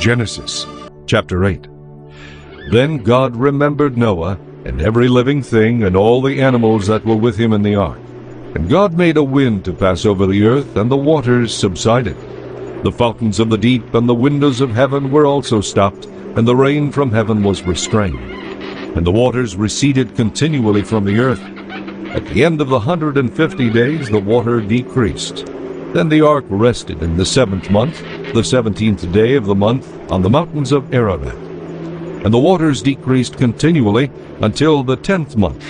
Genesis chapter 8. Then God remembered Noah, and every living thing, and all the animals that were with him in the ark. And God made a wind to pass over the earth, and the waters subsided. The fountains of the deep and the windows of heaven were also stopped, and the rain from heaven was restrained. And the waters receded continually from the earth. At the end of the 150 days the water decreased. Then the ark rested in the 7th month, the 17th day of the month, on the mountains of Ararat. And the waters decreased continually until the 10th month.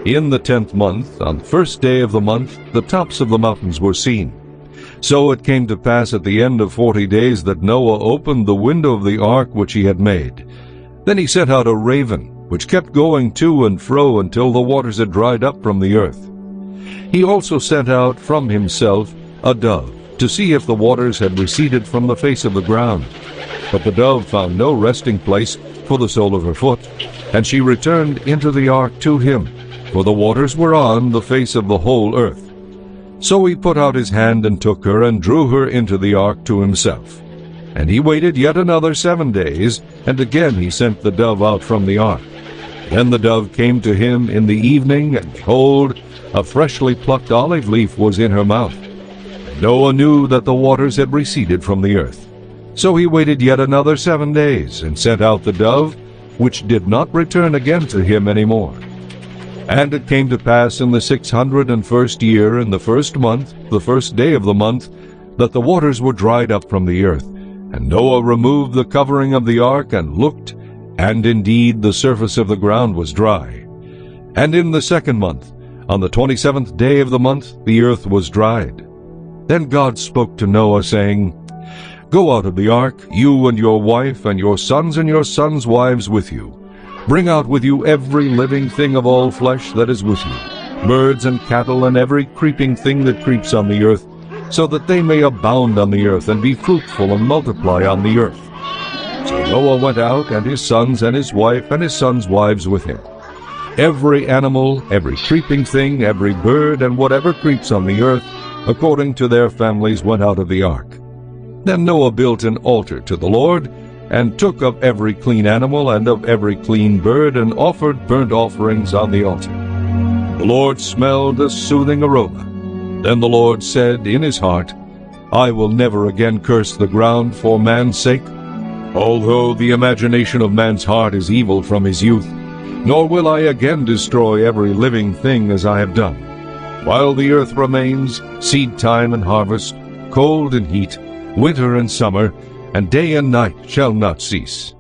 In the 10th month, on the 1st day of the month, the tops of the mountains were seen. So it came to pass at the end of 40 days that Noah opened the window of the ark which he had made. Then he sent out a raven, which kept going to and fro until the waters had dried up from the earth. He also sent out from himself a dove, to see if the waters had receded from the face of the ground. But the dove found no resting place for the sole of her foot, and she returned into the ark to him, for the waters were on the face of the whole earth. So he put out his hand and took her, and drew her into the ark to himself. And he waited yet another 7 days, and again he sent the dove out from the ark. Then the dove came to him in the evening, and behold, a freshly plucked olive leaf was in her mouth. Noah knew that the waters had receded from the earth. So he waited yet another 7 days, and sent out the dove, which did not return again to him any more. And it came to pass in the 601st year, in the 1st month, the 1st day of the month, that the waters were dried up from the earth. And Noah removed the covering of the ark, and looked, and indeed the surface of the ground was dry. And in the 2nd month, on the 27th day of the month, the earth was dried. Then God spoke to Noah, saying, Go out of the ark, you and your wife, and your sons' wives with you. Bring out with you every living thing of all flesh that is with you, birds and cattle, and every creeping thing that creeps on the earth, so that they may abound on the earth, and be fruitful and multiply on the earth. So Noah went out, and his sons and his wife and his sons' wives with him. Every animal, every creeping thing, every bird, and whatever creeps on the earth, according to their families, went out of the ark. Then Noah built an altar to the Lord, and took of every clean animal and of every clean bird, and offered burnt offerings on the altar. The Lord smelled a soothing aroma. Then the Lord said in his heart, I will never again curse the ground for man's sake, although the imagination of man's heart is evil from his youth, nor will I again destroy every living thing as I have done. While the earth remains, seed time and harvest, cold and heat, winter and summer, and day and night shall not cease.